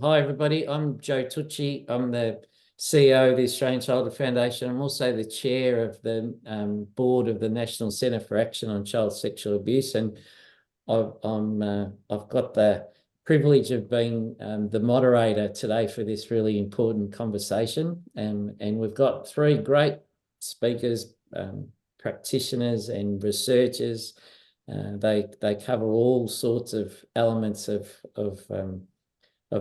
Hi, everybody. I'm Joe Tucci. I'm the CEO of the Australian Childhood Foundation. I'm also the chair of the board of the National Centre for Action on Child Sexual Abuse, and I've got the privilege of being the moderator today for this really important conversation. And we've got three great speakers, practitioners, and researchers. They cover all sorts of elements of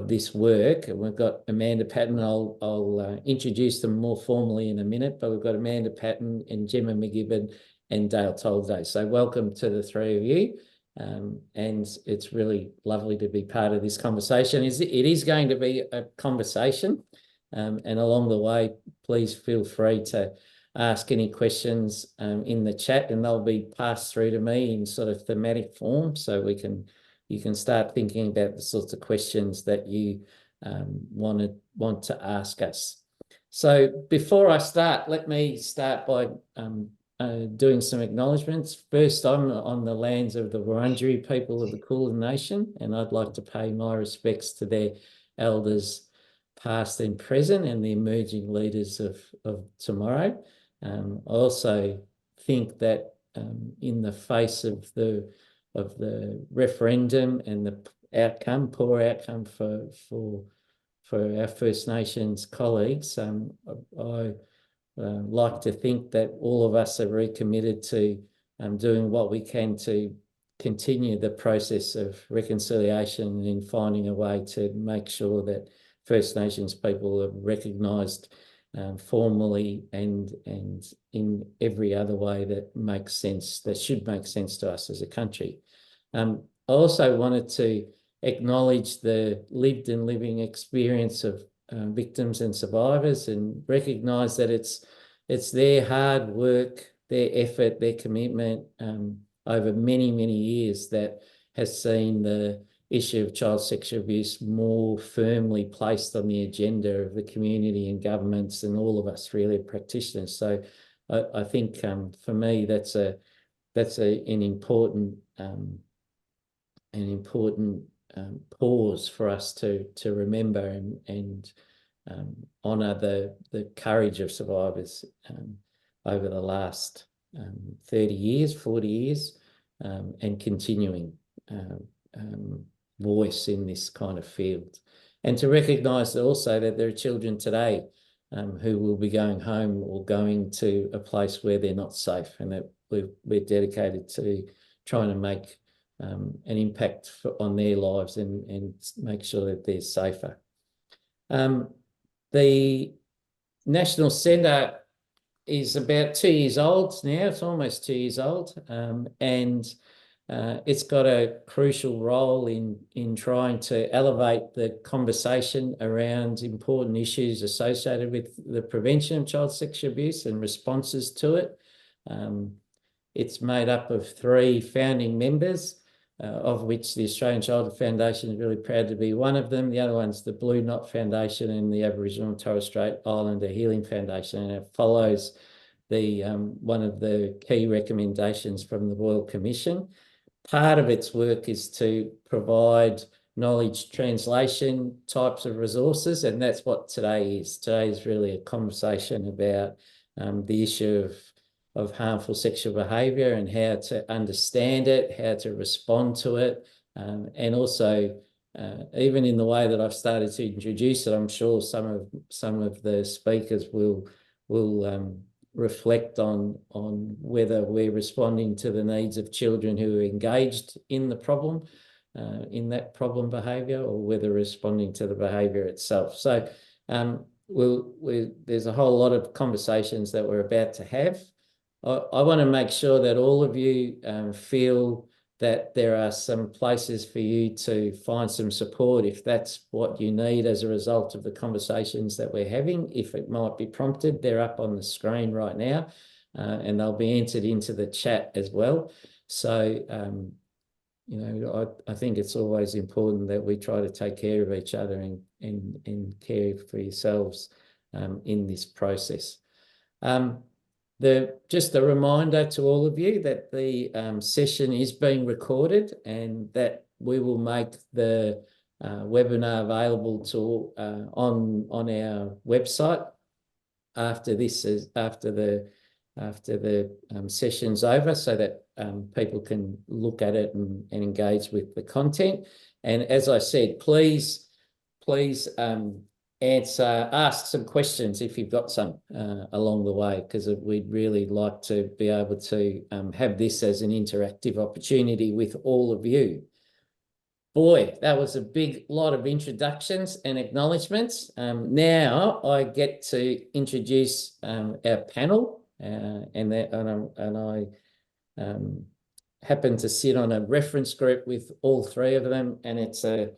this work. And we've got Amanda Patton. I'll introduce them more formally in a minute, but we've got Amanda Patton and Gemma McGibbon and Dale Tolday. So welcome to the three of you. And it's really lovely to be part of this conversation. It is going to be a conversation. And along the way, please feel free to ask any questions in the chat, and they'll be passed through to me in sort of thematic form, so you can start thinking about the sorts of questions that you want to ask us. So before I start, let me start by doing some acknowledgements. First, I'm on the lands of the Wurundjeri people of the Kulin Nation, and I'd like to pay my respects to their elders past and present and the emerging leaders of tomorrow. I also think that in the face of the referendum and the poor outcome for our First Nations colleagues, I like to think that all of us are very committed to doing what we can to continue the process of reconciliation and in finding a way to make sure that First Nations people are recognised formally and in every other way that makes sense, that should make sense to us as a country. I also wanted to acknowledge the lived and living experience of victims and survivors, and recognise that it's their hard work, their effort, their commitment over many, many years that has seen the issue of child sexual abuse more firmly placed on the agenda of the community and governments and all of us really practitioners. So I think for me that's an important pause for us to remember and honour the courage of survivors over the last 30 years, 40 years, and continuing voice in this kind of field. And to recognise also that there are children today who will be going home or going to a place where they're not safe, and that we're dedicated to trying to make an impact on their lives and make sure that they're safer. The National Centre is about 2 years old now. It's almost 2 years old, and it's got a crucial role in trying to elevate the conversation around important issues associated with the prevention of child sexual abuse and responses to it. It's made up of 3 founding members, of which the Australian Childhood Foundation is really proud to be one of them. The other one's the Blue Knot Foundation and the Aboriginal and Torres Strait Islander Healing Foundation, and it follows one of the key recommendations from the Royal Commission. Part of its work is to provide knowledge translation types of resources, and that's what today is. Today is really a conversation about the issue of harmful sexual behaviour and how to understand it, how to respond to it, and also even in the way that I've started to introduce it, I'm sure some of the speakers will reflect on whether we're responding to the needs of children who are engaged in the problem, in that problem behaviour, or whether responding to the behaviour itself. So there's a whole lot of conversations that we're about to have. I want to make sure that all of you feel that there are some places for you to find some support if that's what you need as a result of the conversations that we're having. If it might be prompted, they're up on the screen right now, and they'll be entered into the chat as well. So, I think it's always important that we try to take care of each other and care for yourselves in this process. Just a reminder to all of you that the session is being recorded, and that we will make the webinar available to on our website after the session's over, so that people can look at it and engage with the content. And as I said, please ask some questions if you've got some along the way, because we'd really like to be able to have this as an interactive opportunity with all of you. Boy, that was a big lot of introductions and acknowledgements. Now I get to introduce our panel, and I happen to sit on a reference group with all three of them, and it's a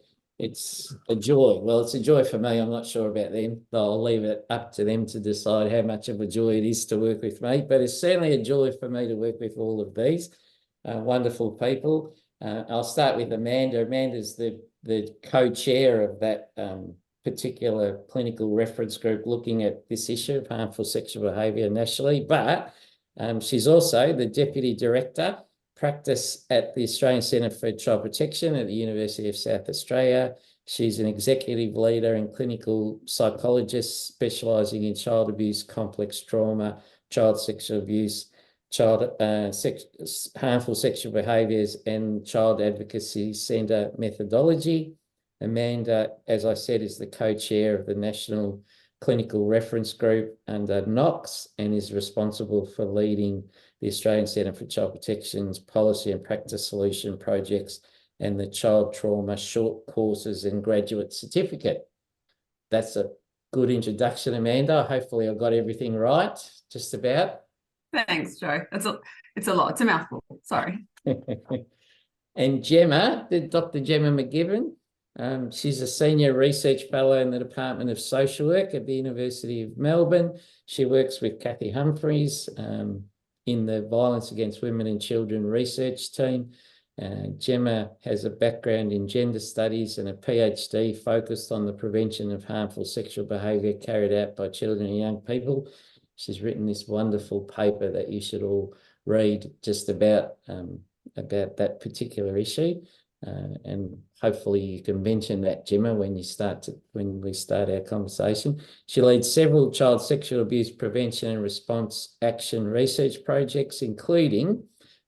joy. Well, it's a joy for me. I'm not sure about them. I'll leave it up to them to decide how much of a joy it is to work with me, but it's certainly a joy for me to work with all of these wonderful people. I'll start with Amanda. Amanda's the co-chair of that particular clinical reference group looking at this issue of harmful sexual behaviour nationally, but she's also the Deputy Director, Practice at the Australian Centre for Child Protection at the University of South Australia. She's an executive leader and clinical psychologist specialising in child abuse, complex trauma, child sexual abuse, harmful sexual behaviours, and child advocacy centre methodology. Amanda, as I said, is the co-chair of the National Clinical Reference Group under NOCS and is responsible for leading the Australian Centre for Child Protection's policy and practice solution projects and the child trauma short courses and graduate certificate. That's a good introduction, Amanda. Hopefully I got everything right, just about. Thanks, Joe. It's a lot. It's a mouthful. Sorry. And Gemma, Dr. Gemma McGibbon, she's a senior research fellow in the Department of Social Work at the University of Melbourne. She works with Kathy Humphries in the Violence Against Women and Children research team. Gemma has a background in gender studies and a PhD focused on the prevention of harmful sexual behaviour carried out by children and young people. She's written this wonderful paper that you should all read just about that particular issue. And hopefully you can mention that, Gemma, when we start our conversation. She leads several child sexual abuse prevention and response action research projects, including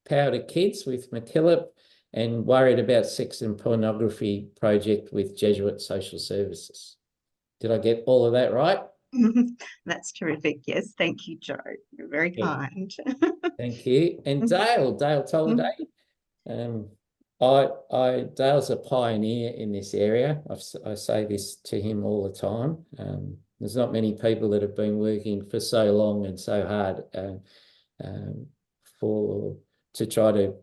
Power to Kids with MacKillop and Worried About Sex and Pornography project with Jesuit Social Services. Did I get all of that right? That's terrific. Yes, thank you, Joe. You're very kind. Thank you. And Dale Tolliday. Dale's a pioneer in this area. I say this to him all the time. There's not many people that have been working for so long and so hard to try to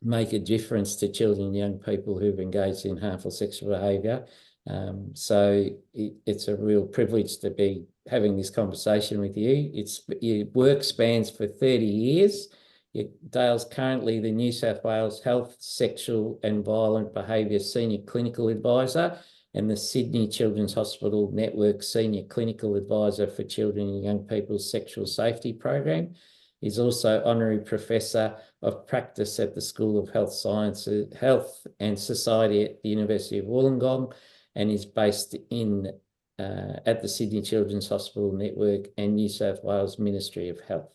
make a difference to children and young people who've engaged in harmful sexual behaviour. So it's a real privilege to be having this conversation with you. Your work spans for 30 years. Dale's currently the New South Wales Health, Sexual and Violent Behaviour Senior Clinical Advisor and the Sydney Children's Hospital Network Senior Clinical Advisor for Children and Young People's Sexual Safety Program. He's also Honorary Professor of Practice at the School of Health Sciences, Health and Society at the University of Wollongong, and is based at the Sydney Children's Hospital Network and New South Wales Ministry of Health.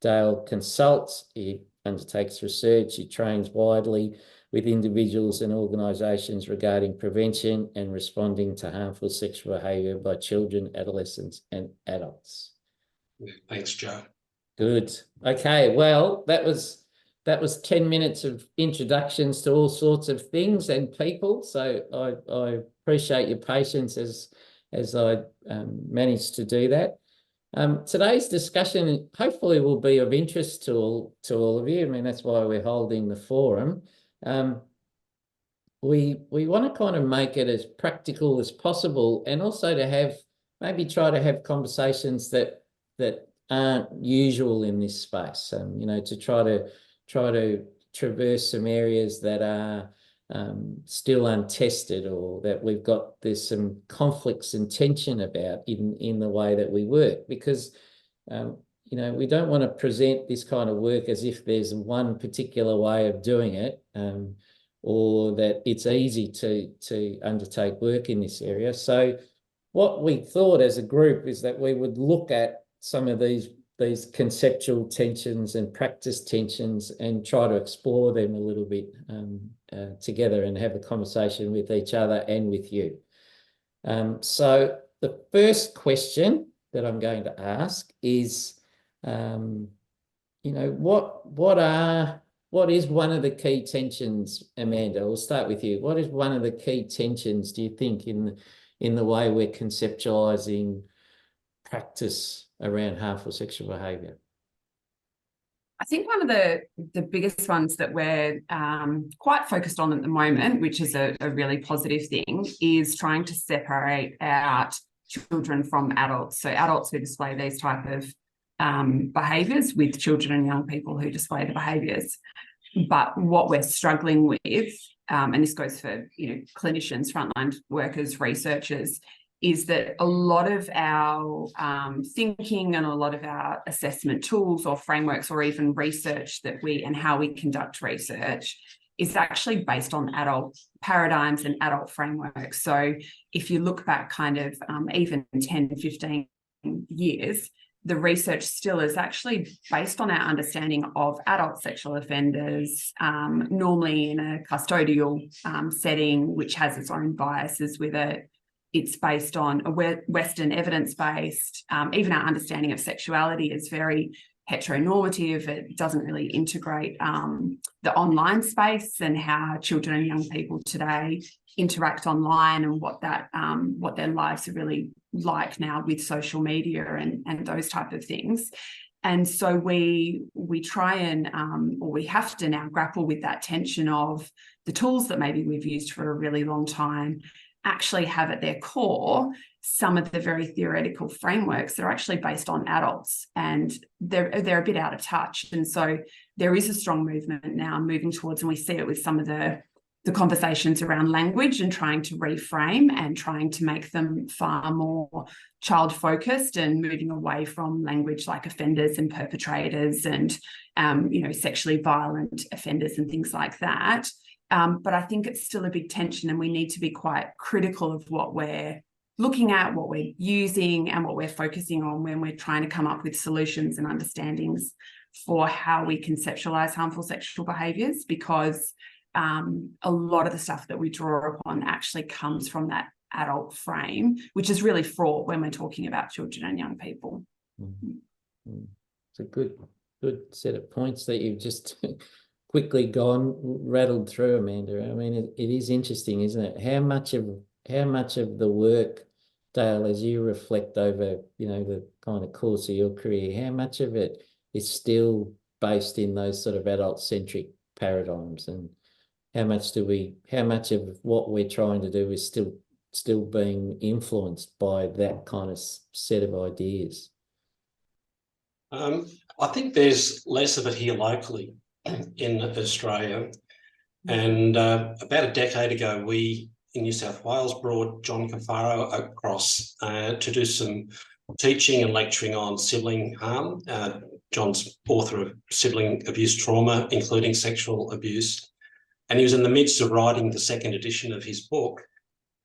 Dale consults, he undertakes research, he trains widely with individuals and organisations regarding prevention and responding to harmful sexual behaviour by children, adolescents and adults. Yeah, thanks, Joe. Good. Okay, well, that was 10 minutes of introductions to all sorts of things and people. So I appreciate your patience as I managed to do that. Today's discussion hopefully will be of interest to all of you. I mean, that's why we're holding the forum. We want to kind of make it as practical as possible, and also to try to have conversations that aren't usual in this space. To try to traverse some areas that are still untested, or that there's some conflicts and tension about in the way that we work, because we don't want to present this kind of work as if there's one particular way of doing it, or that it's easy to undertake work in this area. So what we thought as a group is that we would look at some of these conceptual tensions and practice tensions and try to explore them a little bit together and have a conversation with each other and with you. So the first question that I'm going to ask is, you know, what is one of the key tensions, Amanda? We'll start with you. What is one of the key tensions, do you think, in the way we're conceptualizing practice around harmful sexual behaviour? I think one of the biggest ones that we're quite focused on at the moment, which is a really positive thing, is trying to separate out children from adults. So adults who display these type of behaviours with children and young people who display the behaviours. But what we're struggling with, and this goes for clinicians, frontline workers, researchers, is that a lot of our thinking and a lot of our assessment tools or frameworks or even research and how we conduct research is actually based on adult paradigms and adult frameworks. So if you look back kind of even 10, 15 years, the research still is actually based on our understanding of adult sexual offenders, normally in a custodial setting, which has its own biases with it. It's based on a Western evidence-based. Even our understanding of sexuality is very heteronormative. It doesn't really integrate the online space and how children and young people today interact online and what their lives are really like now with social media and those type of things. And so we try and, or we have to now grapple with that tension of the tools that maybe we've used for a really long time actually have at their core some of the very theoretical frameworks that are actually based on adults, and they're a bit out of touch. And so there is a strong movement now moving towards, and we see it with some of the conversations around language and trying to reframe and trying to make them far more child-focused and moving away from language like offenders and perpetrators and, sexually violent offenders and things like that. But I think it's still a big tension, and we need to be quite critical of what we're looking at, what we're using, and what we're focusing on when we're trying to come up with solutions and understandings for how we conceptualize harmful sexual behaviours, because a lot of the stuff that we draw upon actually comes from that adult frame, which is really fraught when we're talking about children and young people. It's a good set of points that you've just quickly rattled through, Amanda. I mean, it is interesting, isn't it? How much of the work, Dale, as you reflect over, the kind of course of your career, how much of it is still based in those sort of adult-centric paradigms, and how much of what we're trying to do is still being influenced by that kind of set of ideas? I think there's less of it here locally in Australia. And about a decade ago, we in New South Wales brought John Cafaro across to do some teaching and lecturing on sibling harm. John's author of Sibling Abuse Trauma, including Sexual Abuse. And he was in the midst of writing the second edition of his book.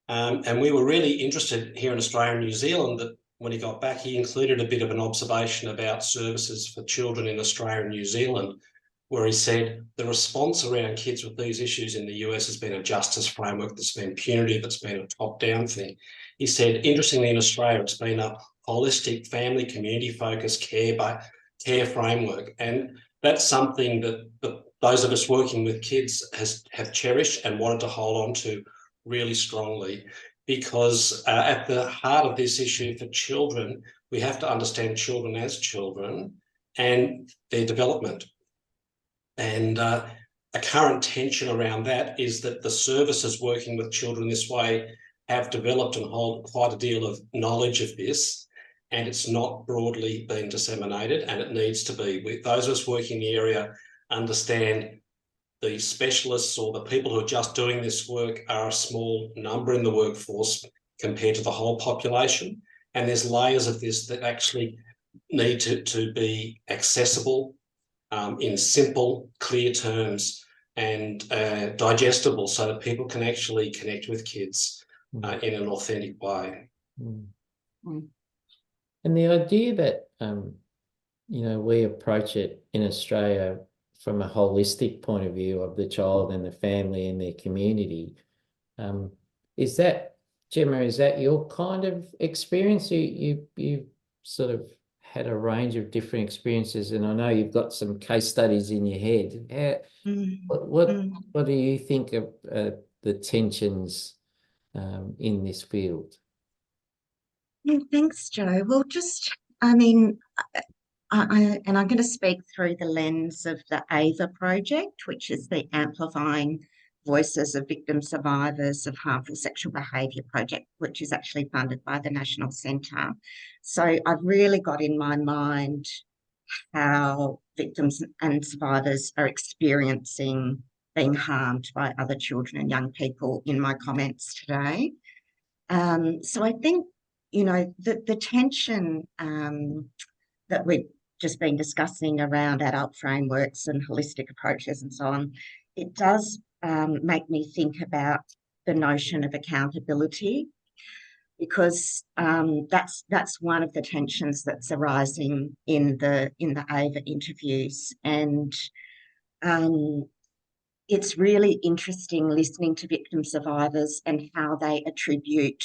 And we were really interested here in Australia and New Zealand that when he got back, he included a bit of an observation about services for children in Australia and New Zealand, where he said the response around kids with these issues in the US has been a justice framework that's been punitive, it's been a top-down thing. He said, interestingly, in Australia, it's been a holistic, family, community-focused care framework. And that's something that those of us working with kids have cherished and wanted to hold on to really strongly, because at the heart of this issue for children, we have to understand children as children and their development. And a current tension around that is that the services working with children this way have developed and hold quite a deal of knowledge of this, and it's not broadly being disseminated, and it needs to be. Those of us working in the area understand the specialists or the people who are just doing this work are a small number in the workforce compared to the whole population. And there's layers of this that actually need to be accessible in simple, clear terms and digestible so that people can actually connect with kids in an authentic way. Mm. Mm. And the idea that, you know, we approach it in Australia from a holistic point of view of the child and the family and their community, is that, Gemma, is that your kind of experience? You sort of had a range of different experiences, and I know you've got some case studies in your head. What do you think of the tensions in this field? Yeah, thanks, Joe. Well, I mean, and I'm going to speak through the lens of the AVA project, which is the Amplifying Voices of Victim Survivors of Harmful Sexual Behaviour project, which is actually funded by the National Centre. So I've really got in my mind how victims and survivors are experiencing being harmed by other children and young people in my comments today. So I think, you know, the tension that we've just been discussing around adult frameworks and holistic approaches and so on, it does make me think about the notion of accountability, because that's one of the tensions that's arising in the AVA interviews. And it's really interesting listening to victim survivors and how they attribute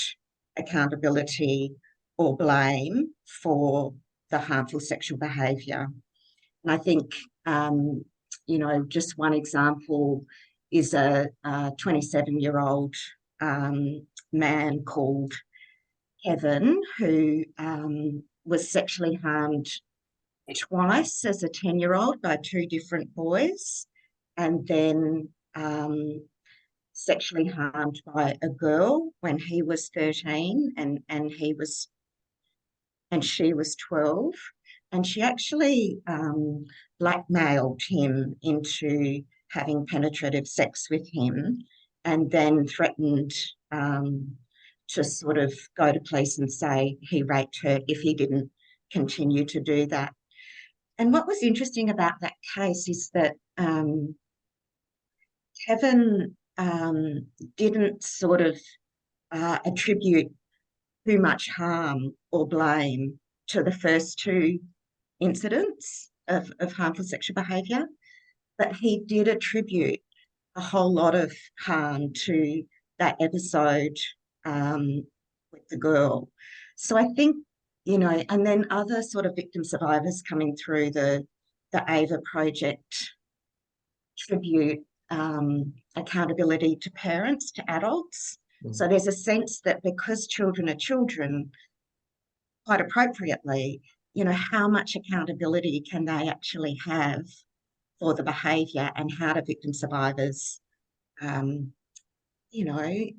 accountability or blame for the harmful sexual behaviour. And I think, you know, just one example is a 27-year-old man called Kevin, who was sexually harmed twice as a 10-year-old by two different boys, and then sexually harmed by a girl when he was 13 and she was 12. And she actually blackmailed him into having penetrative sex with him, and then threatened to sort of go to police and say he raped her if he didn't continue to do that. And what was interesting about that case is that Kevin didn't sort of attribute too much harm or blame to the first two incidents of harmful sexual behaviour, but he did attribute a whole lot of harm to that episode with the girl. So I think, you know, and then other sort of victim survivors coming through the AVA project attribute accountability to parents, to adults. So there's a sense that because children are children, quite appropriately, you know, how much accountability can they actually have for the behaviour, and how do victim survivors, you know,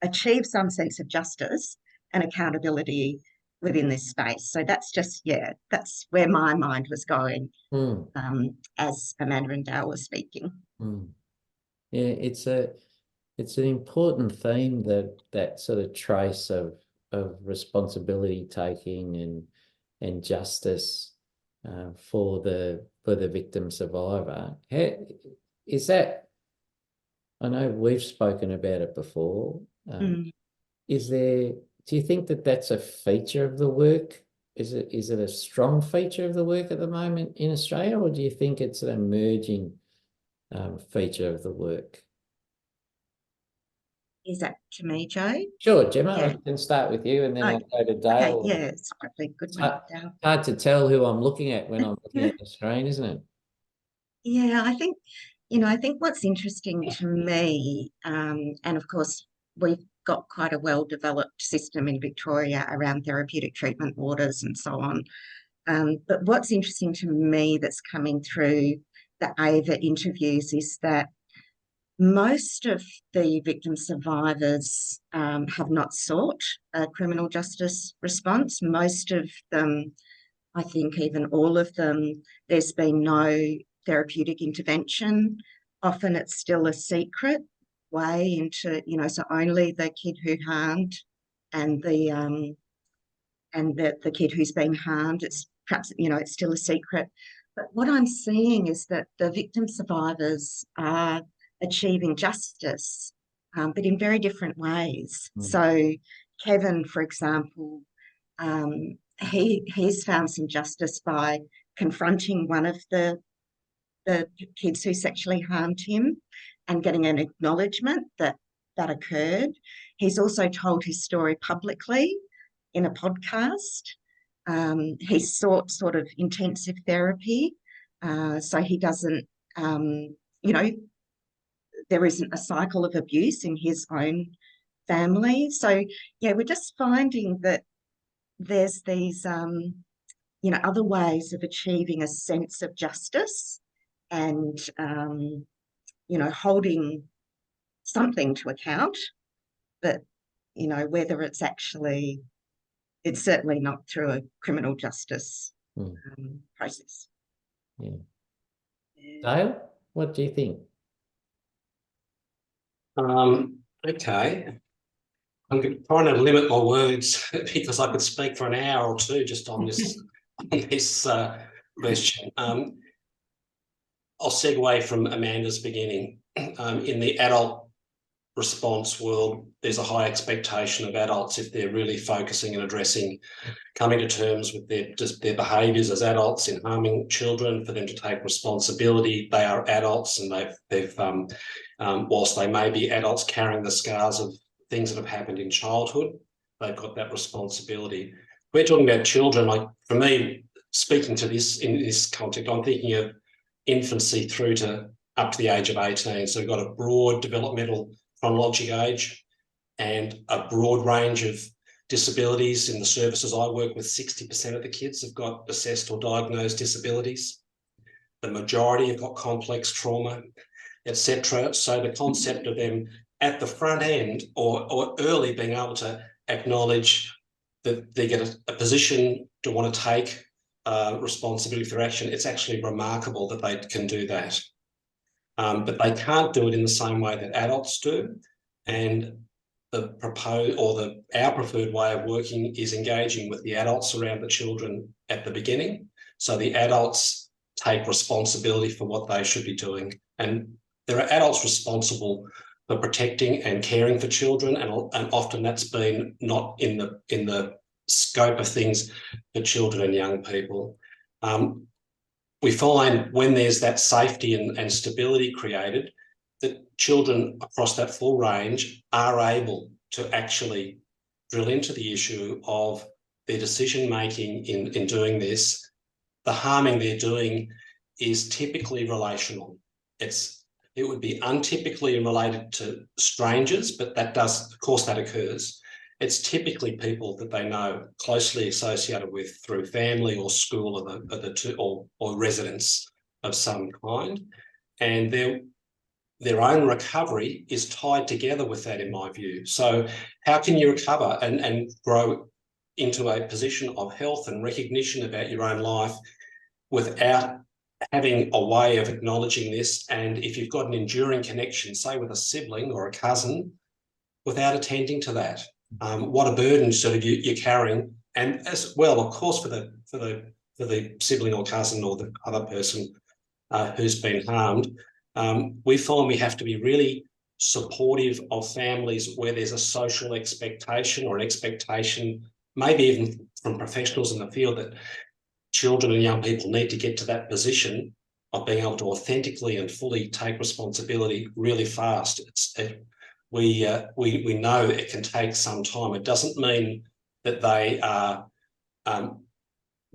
achieve some sense of justice and accountability within this space. So that's just, yeah, that's where my mind was going as Amanda and Dale were speaking. Yeah, it's an important theme, that sort of trace of responsibility taking and justice for the victim survivor. Is that, I know we've spoken about it before. Do you think that that's a feature of the work? Is it a strong feature of the work at the moment in Australia, or do you think it's an emerging feature of the work? Is that to me, Joe? Sure, Gemma, Yeah. I can start with you and then I'll go to Dale. Okay, yeah, it's probably a good one, Dale. Hard to tell who I'm looking at when I'm looking at the screen, isn't it? Yeah, I think, you know, I think what's interesting to me, and of course, we've got quite a well-developed system in Victoria around therapeutic treatment orders and so on. But what's interesting to me that's coming through the AVA interviews is that most of the victim survivors have not sought a criminal justice response. Most of them, I think even all of them, there's been no therapeutic intervention. Often it's still a secret way into, you know, so only the kid who harmed and the kid who's been harmed, it's perhaps, you know, it's still a secret. But what I'm seeing is that the victim survivors are achieving justice, but in very different ways. So Kevin, for example, he's found some justice by confronting one of the kids who sexually harmed him and getting an acknowledgement that that occurred. He's also told his story publicly in a podcast. He's sought sort of intensive therapy, so he doesn't, there isn't a cycle of abuse in his own family. So, yeah, we're just finding that there's these, other ways of achieving a sense of justice and, holding something to account, but, whether it's certainly not through a criminal justice process. Yeah. Dale, what do you think? Okay. I'm trying to limit my words because I could speak for an hour or two just on this question. I'll segue from Amanda's beginning. In the adult response world, there's a high expectation of adults, if they're really focusing and addressing, coming to terms with their behaviours as adults in harming children, for them to take responsibility. They are adults, and they've whilst they may be adults carrying the scars of things that have happened in childhood, they've got that responsibility. We're talking about children. Like, for me, speaking to this in this context, I'm thinking of infancy through to up to the age of 18. So we've got a broad developmental chronologic age and a broad range of disabilities. In the services I work with, 60% of the kids have got assessed or diagnosed disabilities. The majority have got complex trauma, etc. So the concept of them at the front end or early being able to acknowledge that they get a position to want to take responsibility for action, it's actually remarkable that they can do that. But they can't do it in the same way that adults do. And our preferred way of working is engaging with the adults around the children at the beginning. So the adults take responsibility for what they should be doing. And there are adults responsible for protecting and caring for children, and often that's been not in the scope of things for children and young people. We find when there's that safety and stability created, that children across that full range are able to actually drill into the issue of their decision-making in doing this. The harming they're doing is typically relational. It would be untypically related to strangers, but of course that occurs. It's typically people that they know, closely associated with through family or school or residents of some kind. And their own recovery is tied together with that, in my view. So how can you recover and grow into a position of health and recognition about your own life without having a way of acknowledging this? And if you've got an enduring connection, say with a sibling or a cousin, without attending to that, what a burden sort of you're carrying. And as well, of course, for the sibling or cousin or the other person who's been harmed, we find we have to be really supportive of families where there's a social expectation or an expectation, maybe even from professionals in the field, that children and young people need to get to that position of being able to authentically and fully take responsibility really fast. We know it can take some time. It doesn't mean that they are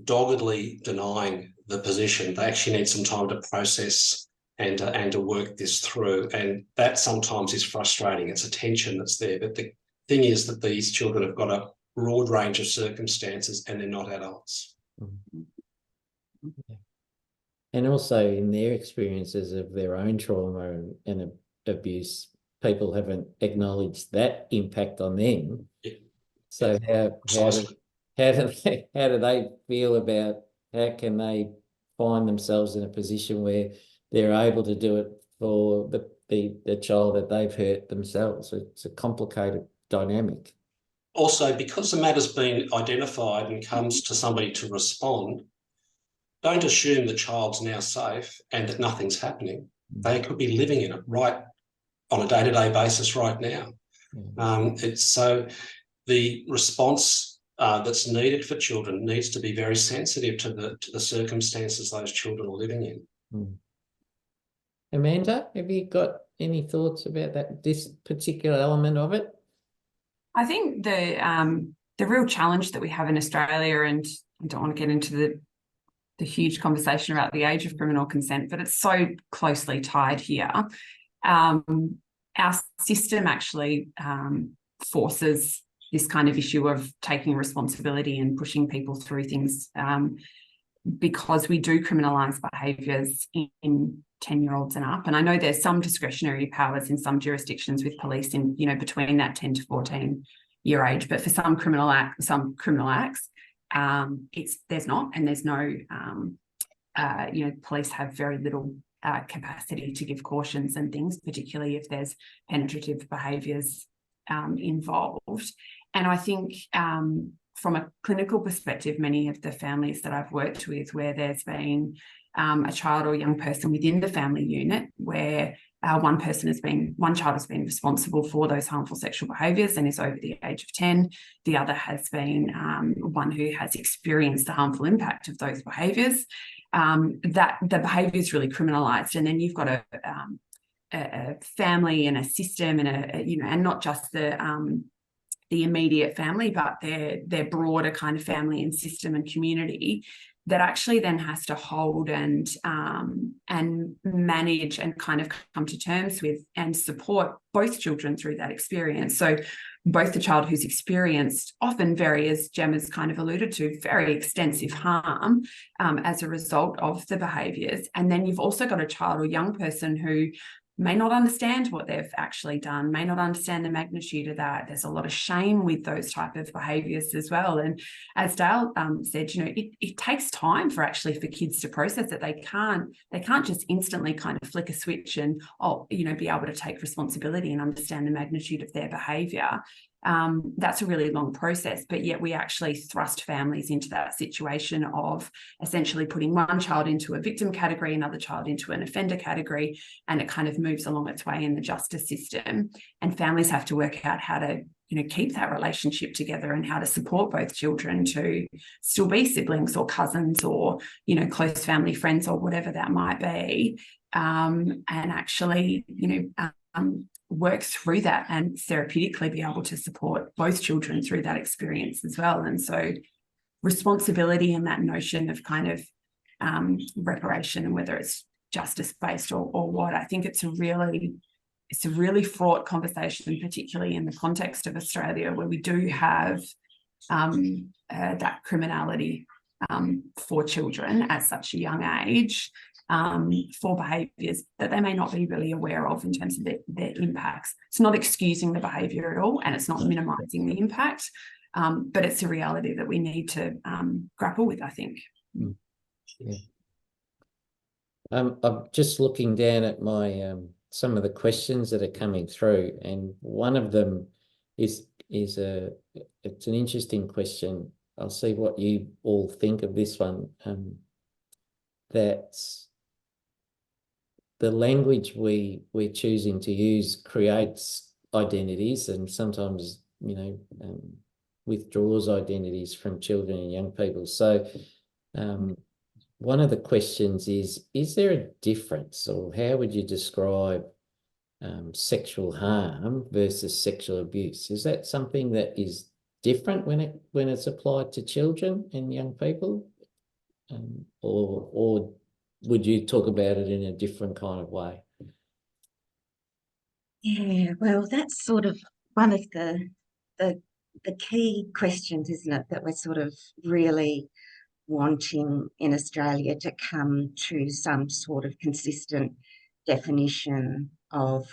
doggedly denying the position. They actually need some time to process and to work this through. And that sometimes is frustrating. It's a tension that's there. But the thing is that these children have got a broad range of circumstances and they're not adults. And also in their experiences of their own trauma and abuse, people haven't acknowledged that impact on them. Yeah. So how do they feel about, how can they find themselves in a position where they're able to do it for the child that they've hurt themselves? It's a complicated dynamic. Also, because the matter's been identified and comes to somebody to respond, don't assume the child's now safe and that nothing's happening. They could be living in it right on a day-to-day basis right now. It's so the response that's needed for children needs to be very sensitive to the circumstances those children are living in. Amanda, have you got any thoughts about this particular element of it? I think the real challenge that we have in Australia, and I don't want to get into the huge conversation about the age of criminal consent, but it's so closely tied here. Our system actually forces this kind of issue of taking responsibility and pushing people through things because we do criminalise behaviours in 10-year-olds and up. And I know there's some discretionary powers in some jurisdictions with police in, between that 10 to 14-year age, but for some criminal acts, there's not, and there's no, police have very little capacity to give cautions and things, particularly if there's penetrative behaviours involved. And I think from a clinical perspective, many of the families that I've worked with where there's been a child or young person within the family unit where one child has been responsible for those harmful sexual behaviours and is over the age of 10. The other has been one who has experienced the harmful impact of those behaviours. That the behaviour is really criminalised, and then you've got a family and a system and and not just the immediate family, but their broader kind of family and system and community that actually then has to hold and manage and kind of come to terms with and support both children through that experience. So both the child who's experienced often very, as Gemma's kind of alluded to, very extensive harm as a result of the behaviours. And then you've also got a child or young person who may not understand what they've actually done, may not understand the magnitude of that. There's a lot of shame with those type of behaviours as well. And as Dale said, it takes time for kids to process it. They can't just instantly kind of flick a switch and, be able to take responsibility and understand the magnitude of their behaviour. That's a really long process, but yet we actually thrust families into that situation of essentially putting one child into a victim category, another child into an offender category, and it kind of moves along its way in the justice system. And families have to work out how to, keep that relationship together and how to support both children to still be siblings or cousins or, close family friends or whatever that might be, and actually, work through that and therapeutically be able to support both children through that experience as well. And so responsibility and that notion of kind of reparation, and whether it's justice-based or what, I think it's a really fraught conversation, particularly in the context of Australia, where we do have that criminality for children at such a young age, for behaviours that they may not be really aware of in terms of their impacts. It's not excusing the behaviour at all, and it's not minimising the impact, but it's a reality that we need to grapple with, I think. Yeah. I'm just looking down at my some of the questions that are coming through, and one of them it's an interesting question. I'll see what you all think of this one. That's the language we're choosing to use creates identities, and sometimes withdraws identities from children and young people. So one of the questions is there a difference, or how would you describe sexual harm versus sexual abuse? Is that something that is different when it's applied to children and young people, or would you talk about it in a different kind of way? Yeah, well, that's sort of one of the key questions, isn't it, that we're sort of really wanting in Australia to come to some sort of consistent definition of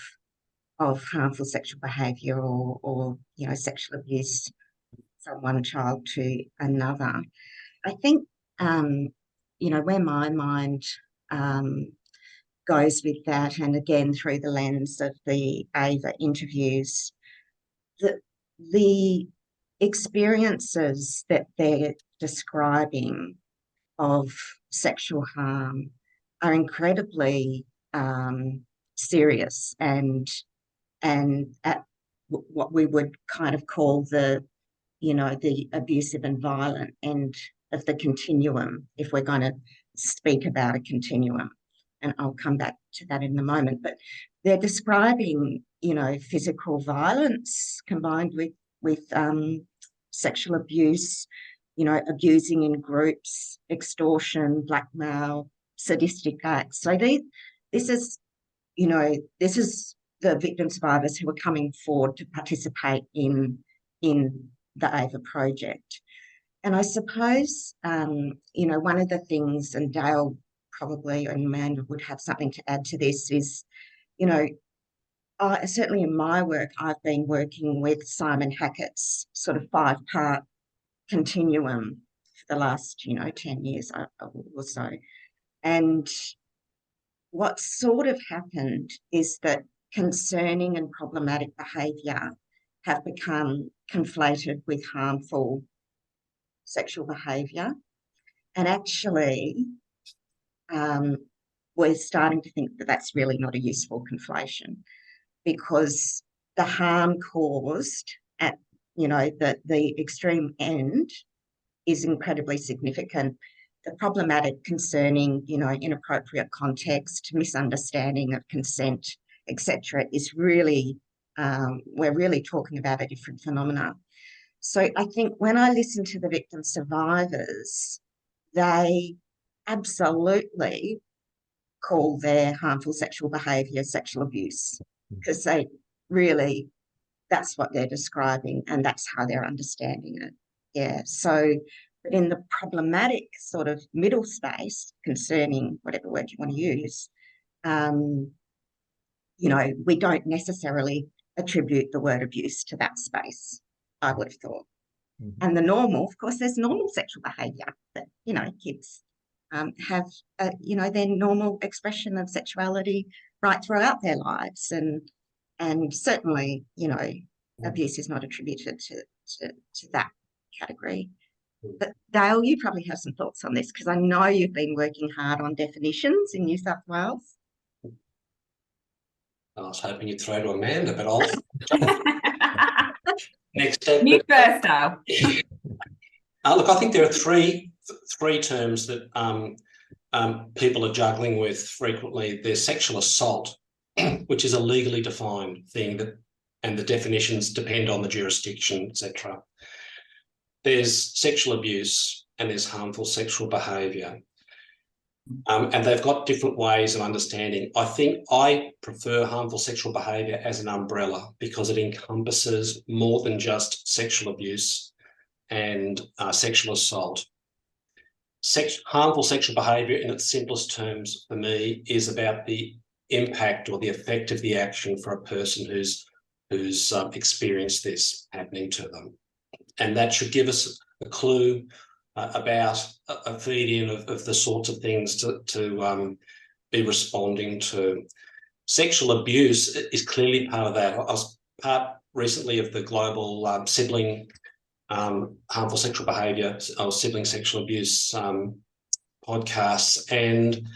harmful sexual behaviour or sexual abuse from one child to another. I think where my mind goes with that, and again through the lens of the AVA interviews, the experiences that they're describing of sexual harm are incredibly serious and at what we would kind of call the, you know, the abusive and violent end of the continuum, if we're going to speak about a continuum. And I'll come back to that in a moment. But they're describing, you know, physical violence combined with sexual abuse, you know, abusing in groups, extortion, blackmail, sadistic acts. So this is, you know, this is the victim survivors who are coming forward to participate in the AVA project. And I suppose, you know, one of the things, and Dale probably and Amanda would have something to add to this, is, you know, certainly in my work, I've been working with Simon Hackett's sort of 5-part continuum for the last, you know, 10 years or so. And what sort of happened is that concerning and problematic behaviour have become conflated with harmful sexual behaviour. And actually, we're starting to think that that's really not a useful conflation, because the harm caused at, you know, the extreme end is incredibly significant. The problematic concerning, you know, inappropriate context, misunderstanding of consent, etc., is really, we're really talking about a different phenomena. So I think when I listen to the victim survivors, they absolutely call their harmful sexual behaviour sexual abuse, because they really, that's what they're describing and that's how they're understanding it. Yeah. So, but in the problematic sort of middle space concerning whatever word you want to use, you know, we don't necessarily attribute the word abuse to that space, I would have thought. Mm-hmm. And the normal, of course, there's normal sexual behaviour that, you know, kids have, you know, their normal expression of sexuality right throughout their lives. And certainly, you know, abuse is not attributed to that category. But Dale, you probably have some thoughts on this, because I know you've been working hard on definitions in New South Wales. I was hoping you'd throw to Amanda, but I'll next step. You first, Dale. Look, I think there are three terms that people are juggling with frequently. There's sexual assault, which is a legally defined thing, and the definitions depend on the jurisdiction, etc. There's sexual abuse and there's harmful sexual behaviour. And they've got different ways of understanding. I think I prefer harmful sexual behaviour as an umbrella, because it encompasses more than just sexual abuse and sexual assault. Harmful sexual behaviour in its simplest terms for me is about the impact or the effect of the action for a person who's experienced this happening to them. And that should give us a clue about a feed-in of the sorts of things to be responding to. Sexual abuse is clearly part of that. I was part recently of the global sibling harmful sexual behaviour or sibling sexual abuse podcasts, and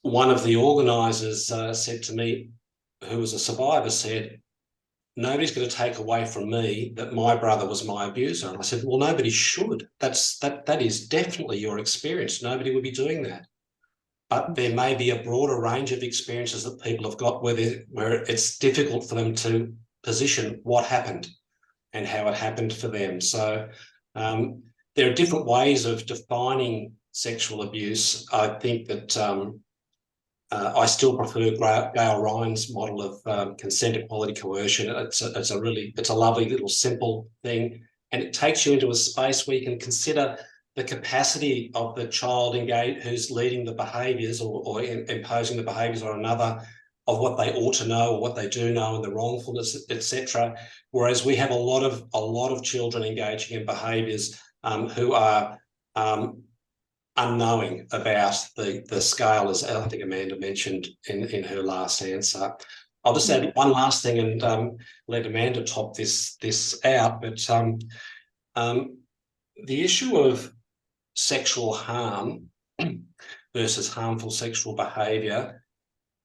one of the organisers said to me, who was a survivor, said, "Nobody's going to take away from me that my brother was my abuser." And I said, well, nobody should. That is definitely your experience. Nobody would be doing that. But there may be a broader range of experiences that people have got where it's difficult for them to position what happened and how it happened for them. So there are different ways of defining sexual abuse. I think that I still prefer Gail Ryan's model of consent, equality, coercion. It's a lovely little simple thing, and it takes you into a space where you can consider the capacity of the child who's leading the behaviours or imposing the behaviours on another, of what they ought to know or what they do know, and the wrongfulness, etc. Whereas we have a lot of children engaging in behaviours who are unknowing about the scale, as I think Amanda mentioned in her last answer. I'll just add one last thing and let Amanda top this out. But the issue of sexual harm versus harmful sexual behaviour,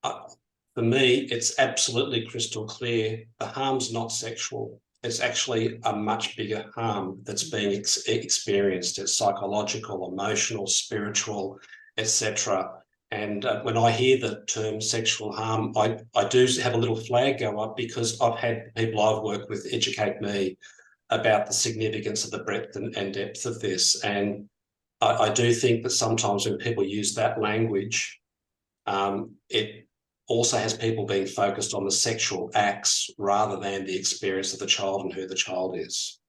for me, it's absolutely crystal clear. The harm's not sexual. It's actually a much bigger harm that's being experienced. It's psychological, emotional, spiritual, etc. And when I hear the term sexual harm, I do have a little flag go up, because I've had people I've worked with educate me about the significance of the breadth and depth of this. And I do think that sometimes when people use that language, it also has people being focused on the sexual acts rather than the experience of the child and who the child is.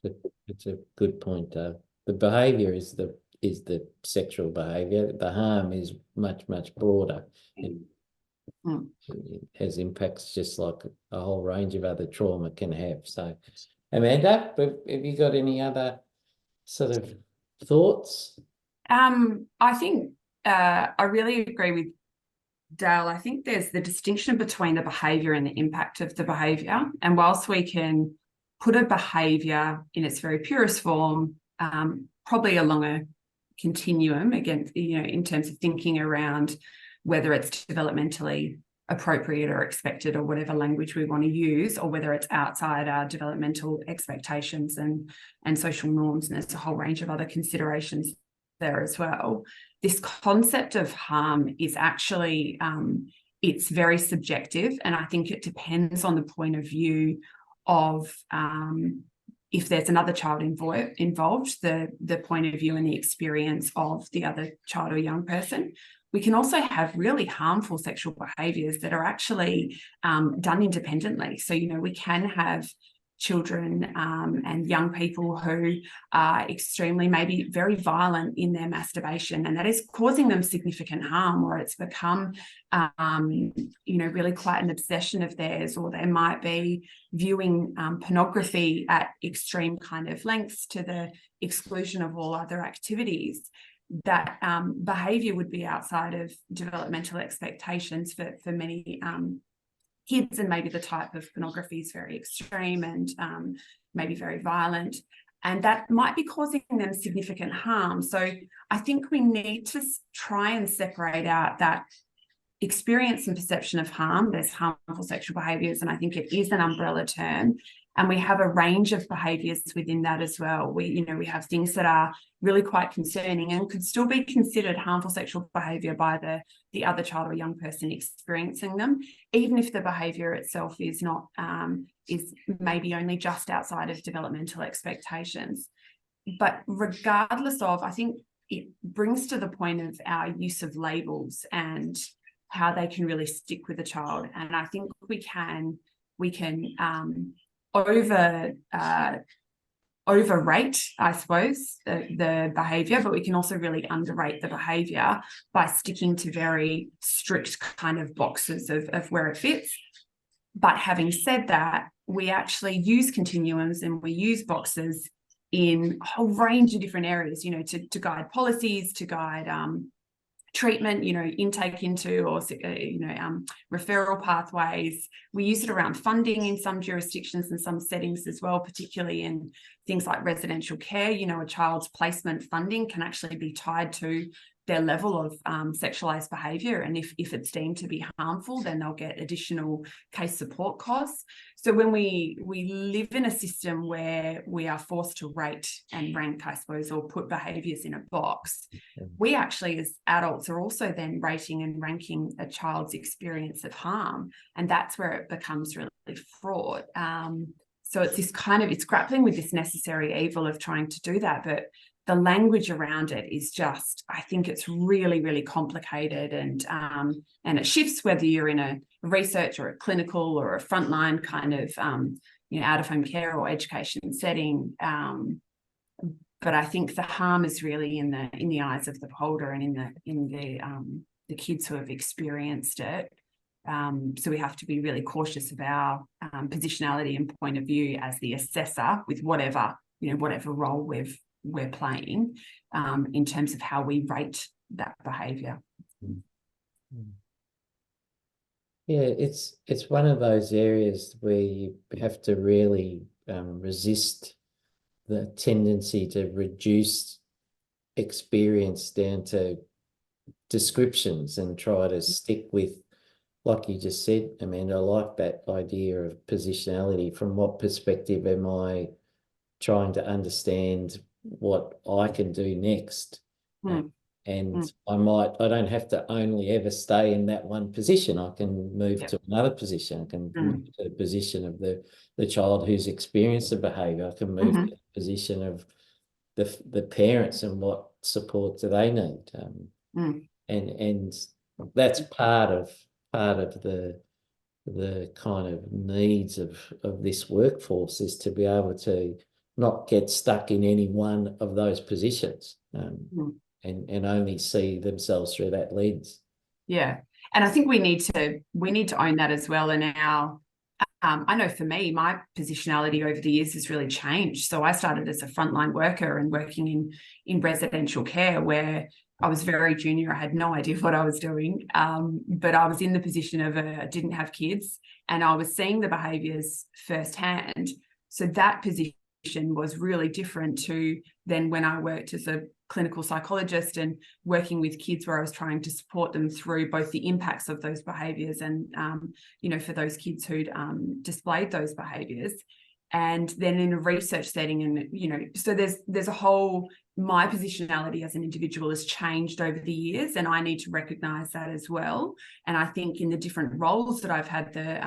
It's a good point. The behaviour is the sexual behaviour. The harm is much broader. It has impacts just like a whole range of other trauma can have. So, Amanda, have you got any other sort of thoughts? I think I really agree with Dale. I think there's the distinction between the behaviour and the impact of the behaviour. And whilst we can put a behaviour in its very purest form, probably along a continuum, again, in terms of thinking around whether it's developmentally appropriate or expected, or whatever language we want to use, or whether it's outside our developmental expectations and social norms. And there's a whole range of other considerations there as well. This concept of harm is actually, it's very subjective, and I think it depends on the point of view of if there's another child involved, the point of view and the experience of the other child or young person. We can also have really harmful sexual behaviours that are actually done independently. So, we can have children and young people who are extremely, maybe very violent in their masturbation, and that is causing them significant harm, or it's become, really quite an obsession of theirs, or they might be viewing pornography at extreme kind of lengths to the exclusion of all other activities. That behaviour would be outside of developmental expectations for many kids, and maybe the type of pornography is very extreme and maybe very violent, and that might be causing them significant harm. So I think we need to try and separate out that experience and perception of harm. There's harmful sexual behaviours, and I think it is an umbrella term. And we have a range of behaviours within that as well. We have things that are really quite concerning and could still be considered harmful sexual behaviour by the other child or young person experiencing them, even if the behaviour itself is not, is maybe only just outside of developmental expectations. But regardless of, I think it brings to the point of our use of labels and how they can really stick with a child. And I think we can overrate, I suppose, the behaviour, but we can also really underrate the behaviour by sticking to very strict kind of boxes of where it fits. But having said that, we actually use continuums and we use boxes in a whole range of different areas, to guide policies, to guide treatment, intake into, or referral pathways. We use it around funding in some jurisdictions and some settings as well, particularly in things like residential care. A child's placement funding can actually be tied to their level of sexualised behaviour, and if it's deemed to be harmful, then they'll get additional case support costs. So when we live in a system where we are forced to rate and rank, I suppose, or put behaviours in a box, we actually as adults are also then rating and ranking a child's experience of harm, and that's where it becomes really fraught. So it's this kind of, it's grappling with this necessary evil of trying to do that, but the language around it is just, I think it's really, really complicated, and it shifts whether you're in a research or a clinical or a frontline kind of out of home care or education setting. But I think the harm is really in the eyes of the beholder and in the kids who have experienced it. So we have to be really cautious of our positionality and point of view as the assessor with whatever role we're playing in terms of how we rate that behaviour. Yeah, it's one of those areas where you have to really resist the tendency to reduce experience down to descriptions and try to stick with, like you just said, Amanda, I like that idea of positionality. From what perspective am I trying to understand what I can do next? And I don't have to only ever stay in that one position. I can move to another position. I can move to the position of the child who's experienced the behaviour. I can move to the position of the parents and what support do they need. And that's part of the kind of needs of this workforce, is to be able to not get stuck in any one of those positions. And only see themselves through that lens. Yeah, and I think we need to own that as well. And I know for me, my positionality over the years has really changed. So I started as a frontline worker and working in residential care, where I was very junior. I had no idea what I was doing, but I was in the position of I didn't have kids, and I was seeing the behaviours firsthand. So that position was really different to then when I worked as a clinical psychologist and working with kids, where I was trying to support them through both the impacts of those behaviours and, for those kids who'd displayed those behaviours. And then in a research setting, and, so there's a whole, my positionality as an individual has changed over the years, and I need to recognise that as well. And I think in the different roles that I've had the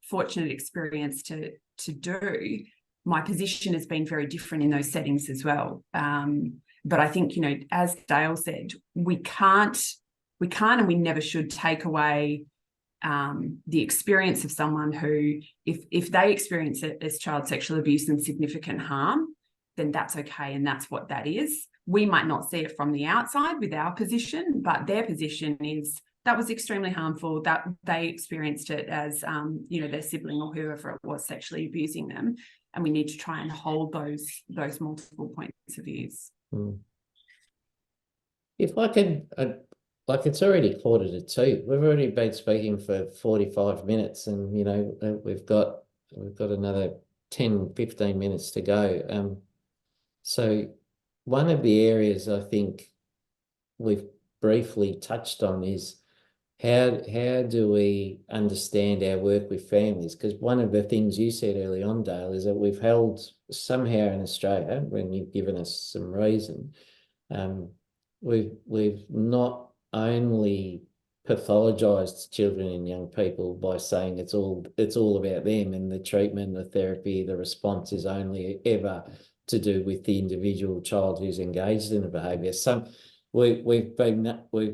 fortunate experience to do, my position has been very different in those settings as well. But I think, as Dale said, we can't and we never should take away the experience of someone who, if they experience it as child sexual abuse and significant harm, then that's okay, and that's what that is. We might not see it from the outside with our position, but their position is that was extremely harmful, that they experienced it as, their sibling or whoever it was sexually abusing them. And we need to try and hold those multiple points of views. If I can, like, it's already 1:45. We've already been speaking for 45 minutes, and we've got another 10, 15 minutes to go. So one of the areas I think we've briefly touched on is how do we understand our work with families? Because one of the things you said early on, Dale, is that we've held somehow in Australia, when you've given us some reason, we've not only pathologized children and young people by saying it's all about them, and the treatment, the therapy, the response is only ever to do with the individual child who's engaged in the behaviour. We've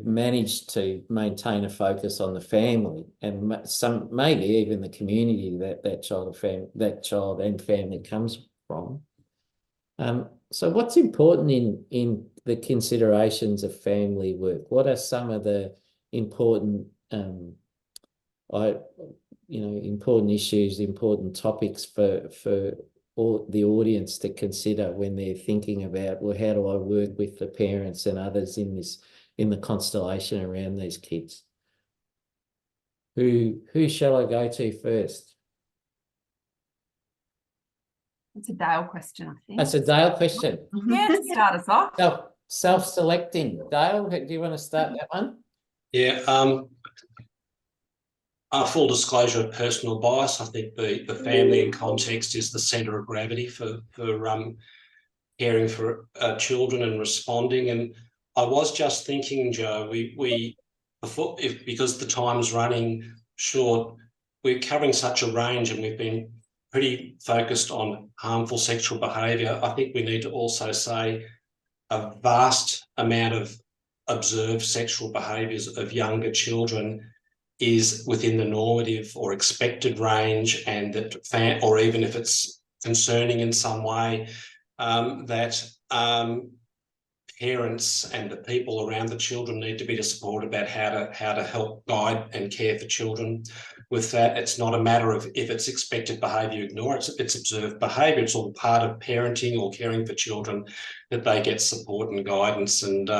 managed to maintain a focus on the family, and maybe even the community that child and family comes from. So what's important in the considerations of family work? What are some of the important important issues, important topics for the audience to consider when they're thinking about, well, how do I work with the parents and others in the constellation around these kids? Who shall I go to first? It's a Dale question, I think. That's a Dale question. Yeah, to start us off. Self-selecting. Dale, do you want to start that one? Yeah. Full disclosure of personal bias. I think the family and context is the centre of gravity for caring for children and responding. And I was just thinking, Joe, because the time's running short, we're covering such a range, and we've been pretty focused on harmful sexual behaviour. I think we need to also say a vast amount of observed sexual behaviours of younger children is within the normative or expected range, and that, or even if it's concerning in some way, that parents and the people around the children need to be supported about how to help guide and care for children with that. It's not a matter of if it's expected behaviour, ignore it. It's observed behaviour. It's all part of parenting or caring for children, that they get support and guidance and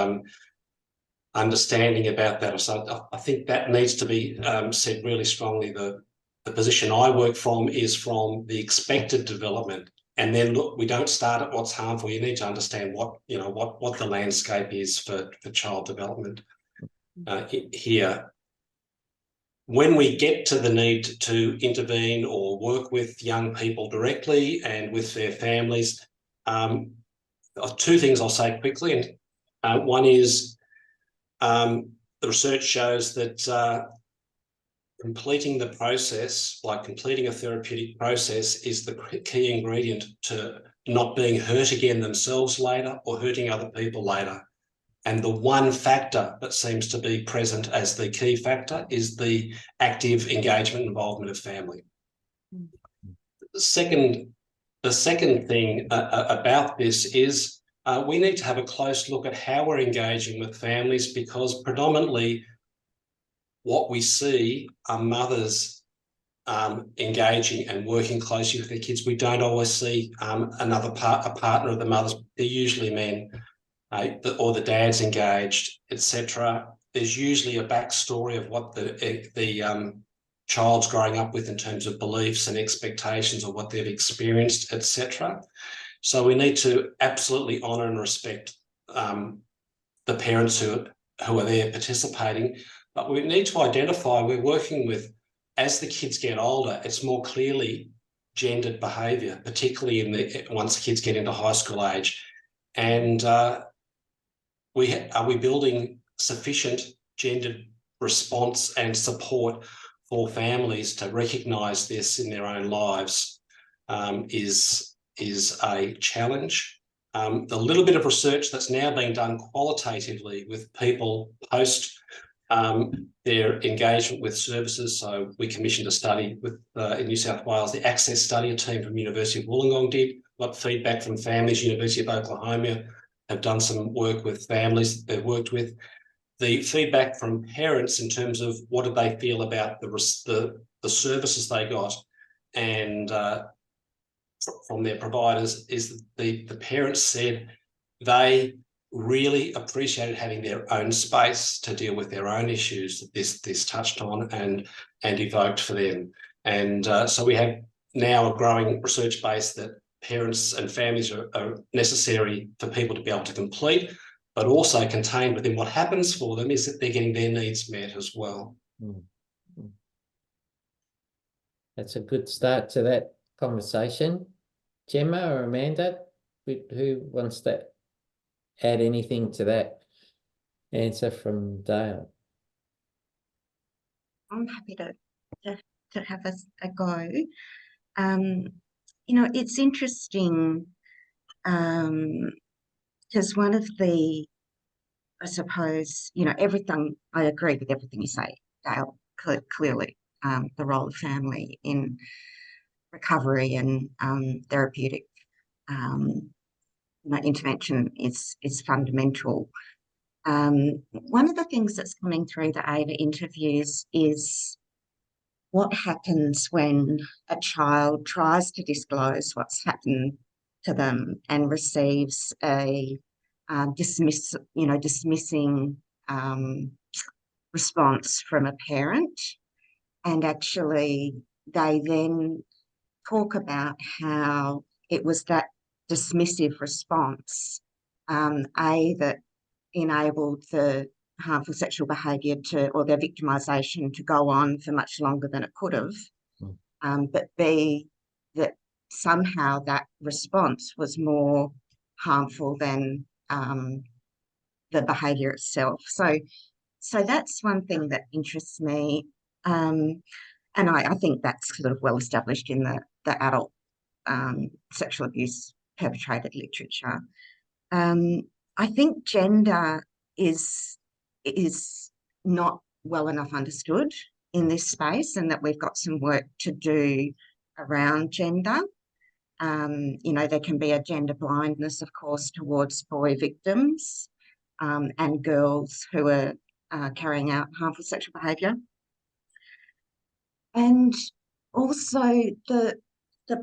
understanding about that. So I think that needs to be said really strongly. The position I work from is from the expected development and then look, we don't start at what's harmful. You need to understand what the landscape is for child development here. When we get to the need to intervene or work with young people directly and with their families, two things I'll say quickly. And one is the research shows that completing the process, like completing a therapeutic process, is the key ingredient to not being hurt again themselves later or hurting other people later. And the one factor that seems to be present as the key factor is the active engagement and involvement of family. The second thing about this is we need to have a close look at how we're engaging with families, because predominantly what we see are mothers engaging and working closely with their kids. We don't always see a partner of the mothers. They're usually men. Or the dad's engaged, etc. There's usually a backstory of what the child's growing up with in terms of beliefs and expectations, or what they've experienced, etc. So we need to absolutely honour and respect the parents who are there participating, but we need to identify, we're working with, as the kids get older, it's more clearly gendered behaviour, particularly once kids get into high school age. And are we building sufficient gendered response and support for families to recognise this in their own lives is a challenge. The little bit of research that's now being done qualitatively with people post their engagement with services. So we commissioned a study with in New South Wales, the Access Study, a team from University of Wollongong did, got feedback from families. University of Oklahoma have done some work with families that they've worked with. The feedback from parents in terms of what did they feel about the services they got and from their providers is the parents said they really appreciated having their own space to deal with their own issues that this touched on and evoked for them. And so we have now a growing research base that parents and families are necessary for people to be able to complete, but also contained within what happens for them is that they're getting their needs met as well. That's a good start to that conversation. Gemma or Amanda, who wants to add anything to that answer from Dale? I'm happy to have a go. It's interesting because one of the, I suppose, everything, I agree with everything you say, Dale, clearly, the role of family in recovery and therapeutic intervention is fundamental. One of the things that's coming through the AVA interviews is what happens when a child tries to disclose what's happened to them and receives a dismissing response from a parent, and actually they then talk about how it was that dismissive response that enabled the harmful sexual behaviour or their victimisation to go on for much longer than it could have, but B, that somehow that response was more harmful than the behaviour itself. So that's one thing that interests me, and I think that's sort of well established in the adult sexual abuse perpetrated literature. I think gender is not well enough understood in this space, and that we've got some work to do around gender. There can be a gender blindness, of course, towards boy victims and girls who are carrying out harmful sexual behaviour. And also the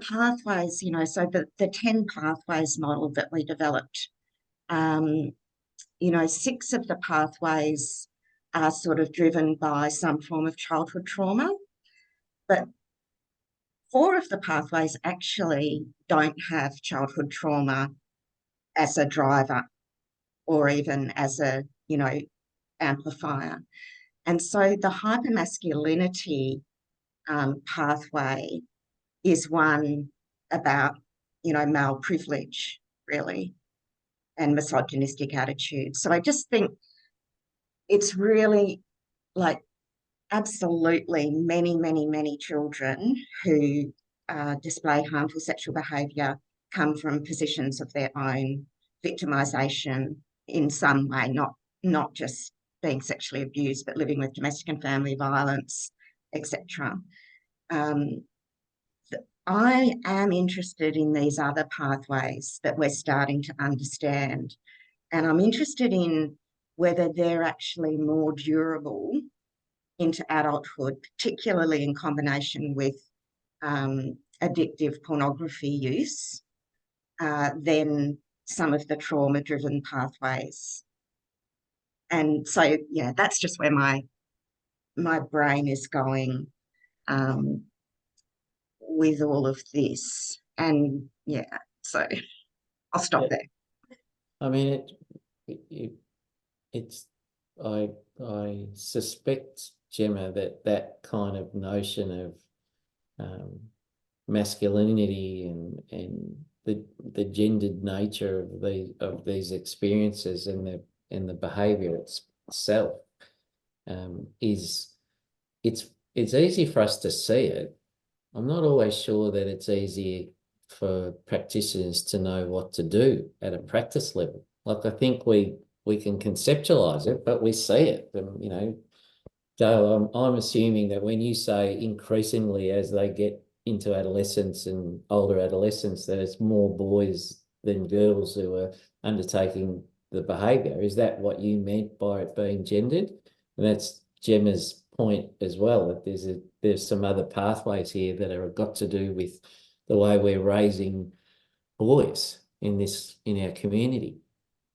pathways, so the 10 pathways model that we developed, 6 of the pathways are sort of driven by some form of childhood trauma, but 4 of the pathways actually don't have childhood trauma as a driver or even as a, amplifier. And so the hypermasculinity pathway is one about, male privilege, really, and misogynistic attitudes. So I just think it's really absolutely many children who display harmful sexual behaviour come from positions of their own victimisation in some way, not just being sexually abused, but living with domestic and family violence, etc. I am interested in these other pathways that we're starting to understand, and I'm interested in whether they're actually more durable into adulthood, particularly in combination with addictive pornography use, than some of the trauma-driven pathways. And so, yeah, that's just where my brain is going with all of this. And yeah, so I'll stop there. I mean, I suspect, Gemma, that kind of notion of masculinity and the gendered nature of these experiences and the behaviour itself it's easy for us to see it. I'm not always sure that it's easy for practitioners to know what to do at a practice level. Like, I think we can conceptualize it, but we see it. And, Joe, I'm assuming that when you say increasingly as they get into adolescence and older adolescence, that it's more boys than girls who are undertaking the behaviour. Is that what you meant by it being gendered? And that's Gemma's point as well, that there's some other pathways here that are got to do with the way we're raising boys in our community.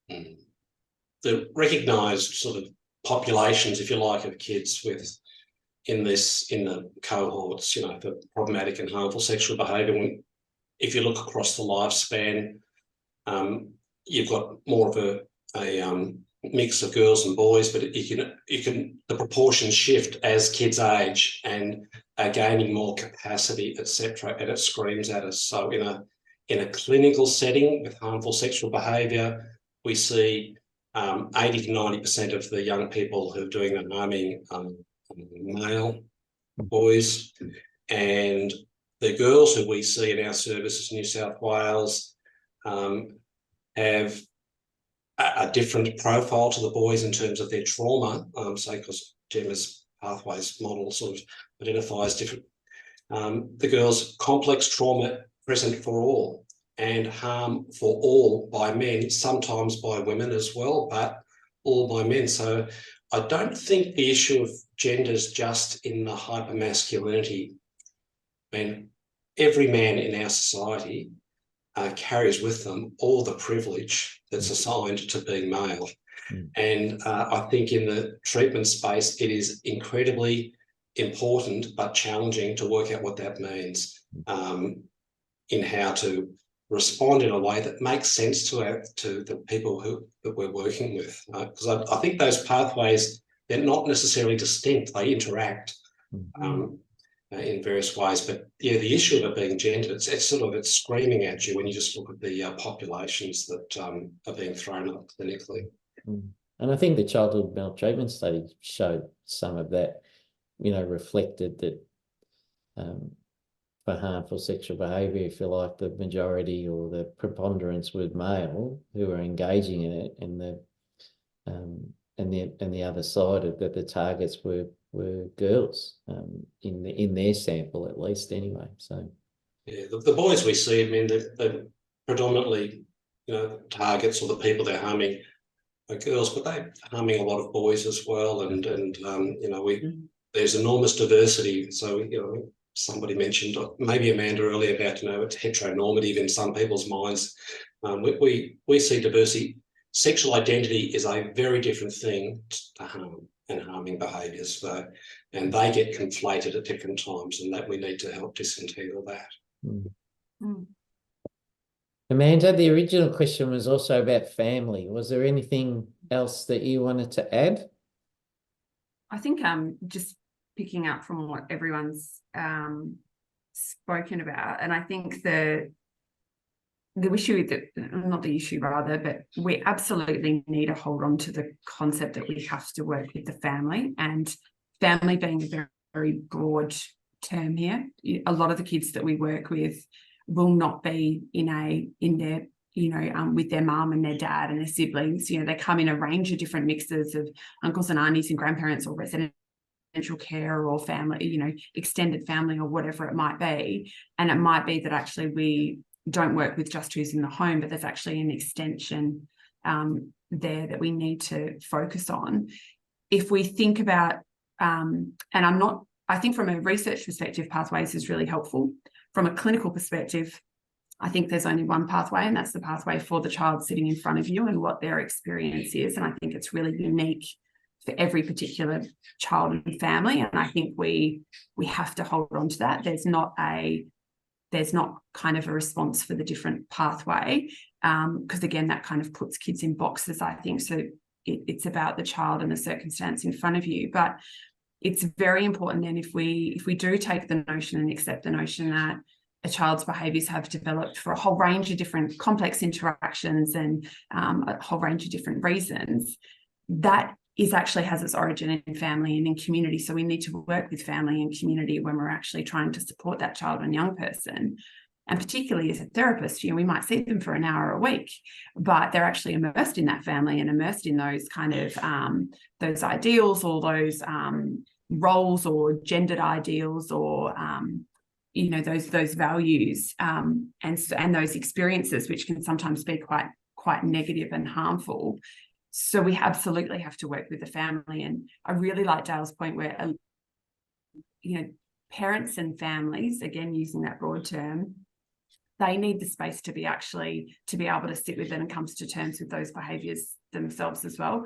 The recognised sort of populations, if you like, of kids in the cohorts, for problematic and harmful sexual behaviour. If you look across the lifespan, you've got more of a mix of girls and boys, but the proportions shift as kids age and are gaining more capacity, etc. And it screams at us. So in a clinical setting with harmful sexual behaviour, we see 80 to 90% of the young people who are doing the harming male boys, and the girls who we see in our services in New South Wales have a different profile to the boys in terms of their trauma, say, because Gemma's pathways model sort of identifies different. The girls, complex trauma present for all and harm for all by men, sometimes by women as well, but all by men. So I don't think the issue of gender is just in the hypermasculinity. I mean, every man in our society carries with them all the privilege that's assigned to being male. And I think in the treatment space, it is incredibly important but challenging to work out what that means in how to respond in a way that makes sense to the people that we're working with. Because I think those pathways, they're not necessarily distinct, they interact in various ways. But yeah, the issue of it being gendered, it's screaming at you when you just look at the populations that are being thrown up clinically. And I think the childhood maltreatment study showed some of that, reflected that for harmful sexual behaviour, if you like, the majority or the preponderance were male who were engaging in it, and the other side of that, the targets were girls in their sample, at least, anyway. So yeah, the boys we see, I mean, they're predominantly, targets or the people they're harming are girls, but they're harming a lot of boys as well, and there's enormous diversity. So somebody mentioned, maybe Amanda earlier, about it's heteronormative in some people's minds. We see diversity. Sexual identity is a very different thing to harm. and harming behaviours. So, and they get conflated at different times, and that we need to help disentangle that. Amanda, the original question was also about family. Was there anything else that you wanted to add? I think just picking up from what everyone's spoken about, and I think the issue that, not the issue rather, but we absolutely need to hold on to the concept that we have to work with the family, and family being a very, very broad term here. A lot of the kids that we work with will not be in their, with their mum and their dad and their siblings. They come in a range of different mixes of uncles and aunties and grandparents, or residential care, or family, extended family, or whatever it might be. And it might be that actually we don't work with just who's in the home, but there's actually an extension there that we need to focus on. If we think about, I think from a research perspective, pathways is really helpful. From a clinical perspective, I think there's only one pathway, and that's the pathway for the child sitting in front of you and what their experience is. And I think it's really unique for every particular child and family. And I think we have to hold on to that. There's not kind of a response for the different pathway, because again, that kind of puts kids in boxes, I think. So it's about the child and the circumstance in front of you. But it's very important then, if we do take the notion and accept the notion that a child's behaviours have developed for a whole range of different complex interactions and a whole range of different reasons, that actually has its origin in family and in community. So we need to work with family and community when we're actually trying to support that child and young person. And particularly as a therapist, we might see them for an hour a week, but they're actually immersed in that family and immersed in those kind of those ideals, or those roles, or gendered ideals, or those values and those experiences, which can sometimes be quite negative and harmful. So we absolutely have to work with the family. And I really like Dale's point where parents and families, again using that broad term, they need the space to be able to sit with it and come to terms with those behaviours themselves as well.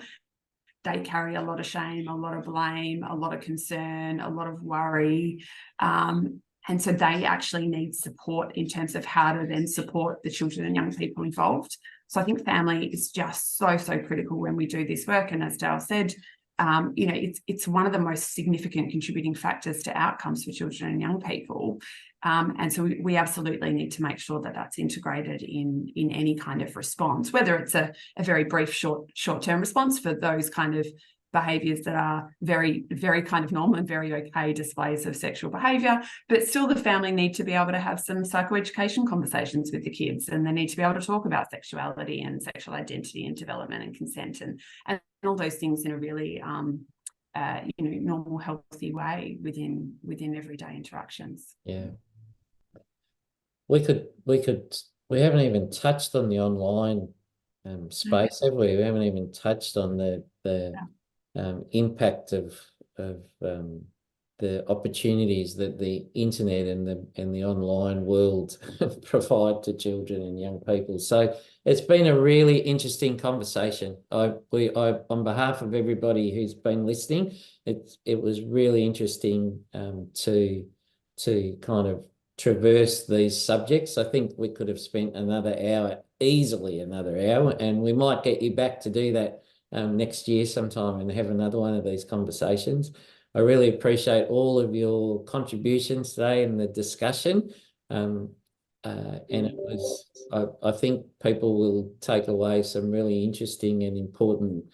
They carry a lot of shame, a lot of blame, a lot of concern, a lot of worry. And so they actually need support in terms of how to then support the children and young people involved. So I think family is just so critical when we do this work. And as Dale said, it's one of the most significant contributing factors to outcomes for children and young people. And so we absolutely need to make sure that that's integrated in any kind of response, whether it's a very brief short-term response for those kind of behaviours that are very, very kind of normal and very okay displays of sexual behaviour, but still the family need to be able to have some psychoeducation conversations with the kids, and they need to be able to talk about sexuality and sexual identity and development and consent and all those things in a really normal, healthy way within everyday interactions. Yeah. We haven't even touched on the online space, have we? We haven't even touched on the impact of the opportunities that the internet and the online world provide to children and young people. So it's been a really interesting conversation. I on behalf of everybody who's been listening, it was really interesting to kind of traverse these subjects. I think we could have spent easily another hour, and we might get you back to do that next year sometime and have another one of these conversations. I really appreciate all of your contributions today in the discussion. And it was, I think people will take away some really interesting and important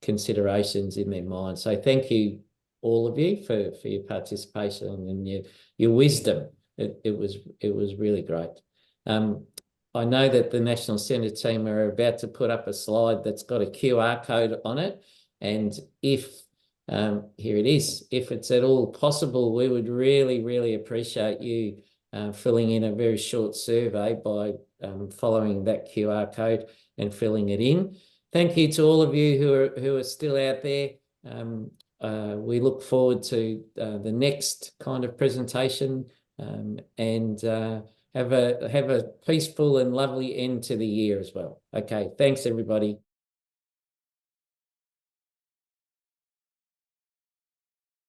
considerations in their mind. So thank you, all of you, for your participation and your wisdom. It was really great. I know that the National Centre team are about to put up a slide that's got a QR code on it. And if, here it is, if it's at all possible, we would really, really appreciate you filling in a very short survey by following that QR code and filling it in. Thank you to all of you who are still out there. We look forward to the next kind of presentation and have a peaceful and lovely end to the year as well. Okay, thanks everybody.